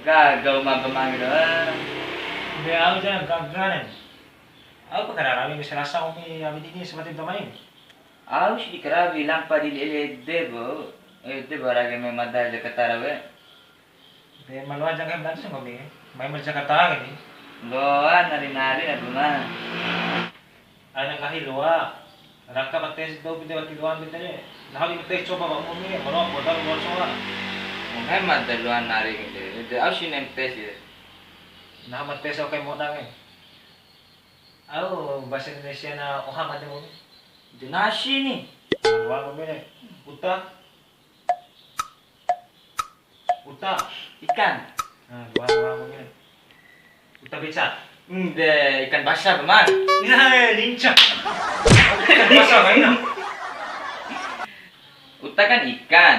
Gagaw mapamangin doon. Hindi ako dyan, gaganan. Ako pagkararami, may sarasa ko may abidini sa matib damain. Aku sih kerabi lampa di debo. Debo lagi memada Jakarta rawe. Hindi, maluwa dyan kayo blanso mo, may Jakarta kan eh. Loa nari-nari na buma. Ay nang kahiluwa. Rangka magtes daw bida at tiluan bida niya. Nakali magtes coba ba mo niya, marok mo daw mo coba. Mungkin madaluan nari gitu. Aku sih nempes ya. Nah magtes ako kay mo na eh. Ako, bahasa Indonesia na uhamad mo. Itu nasi nih. Maluwa mo bida. Uta. Uta. Ikan. Nah, luwa mo bida. Uta beca. Ikan basah teman. Ya, lincah. Ikan basah kain ah. Uta kan ikan.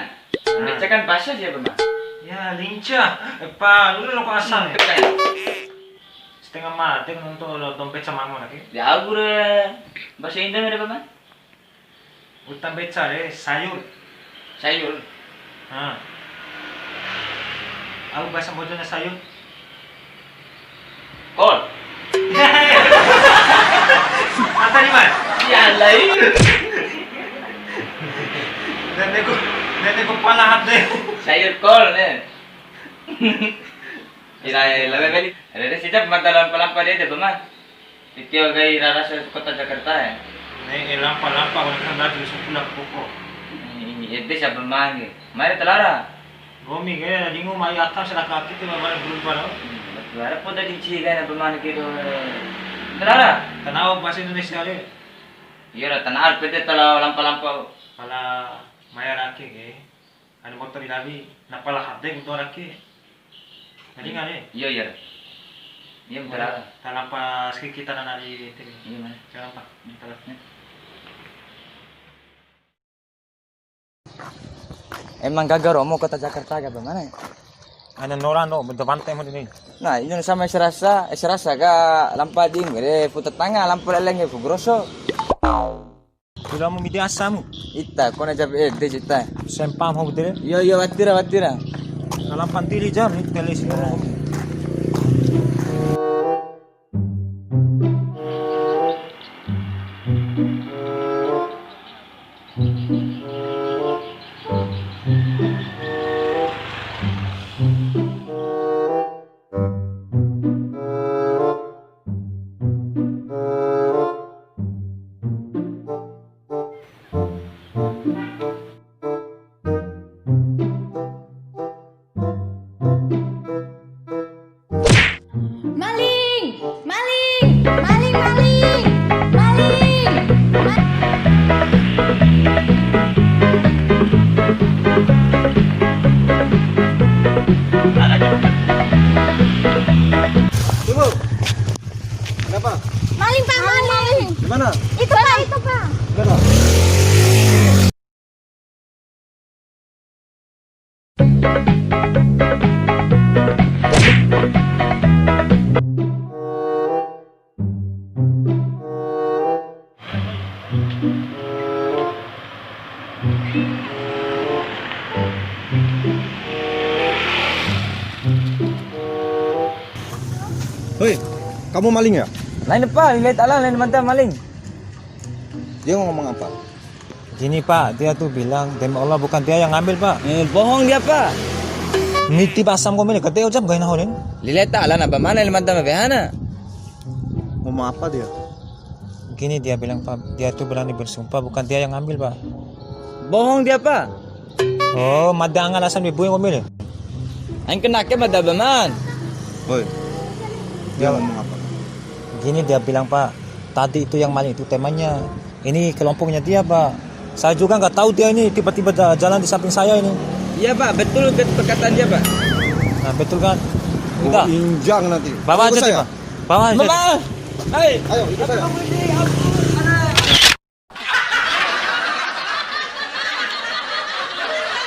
Beca kan basah sih teman. Ya, lincah. Pa, lu ko asal eh. Kan. Setengah mati kan untuk dompet sama mo lagi. Ya aku re. Bahasa Indo ada teman. Uta beca eh, sayur. Sayur. Ha. Aku bahasa bodoh na sayur. Kol. Ata ni man. Ya lain. Nene ko palahat deh. Sayur kol nih. Kira lebih balik. Ada sejak mata lampa-lampa dia ada teman. Itu gay rasa kota Jakarta ya. Nih lampa-lampa ko nang dito sa pulang koko. Itu siapa mangi? Mari telara. Gomi kaya di mo may atas sa kaki ti mabalik bulun pa no. Telara po tadi ciga na pemani kiro. Telara. Tanaw bahasa Indonesia deh. Iya lah tanah pete tala lampa-lampa. Pala mayaraki eh. Ano motor ilabi napalahat deh untuk raki. Jadi nga eh. Iya iya. Iya telara. Talampa kita na nari tim. Iya mana? Jangan pak. Emang gagal romo kota Jakarta gak bagaimana? Ano norano, bantay mo din eh. Nah, ini sama serasa ga lampa ding, putar tanga lampa leleng ya grosso. Bila mo midi asamu. Ita, kona jab dejita. Sempam ho dire. Yo watira. Alam pantili jam ni telis mo. Kenapa? Maling pak, maling. Gimana? Itu pak. Gimana? Hei, kamu maling ya? Lain apa? Lihat alam lain mantap maling. Dia ngomong apa? Gini pak, dia tuh bilang demi Allah bukan dia yang ngambil pak. Bohong dia pak. Miti pasam ko mili, kate ucap gaya nahonin. Lihat alam apa mana lain mantap behana. Ngomong apa dia? Gini dia bilang pak, dia tuh berani bersumpah bukan dia yang ngambil pak. Bohong dia pak. Oh, madang alasan ibu yang ngomel. Ang kena ke mada baman. Hoi, dia ngomong apa? Gini dia bilang pak, tadi itu yang maling itu temanya. Ini kelompoknya dia pak. Saya juga nggak tahu dia ini tiba-tiba jalan di samping saya ini. Iya pak, betul perkataan dia pak. Nah betul kan? Oh, Enggak. injang nanti. Bawa Ikut aja sih saya. pak. Bawa aja. Mama, hai. Ayo, ikut saya.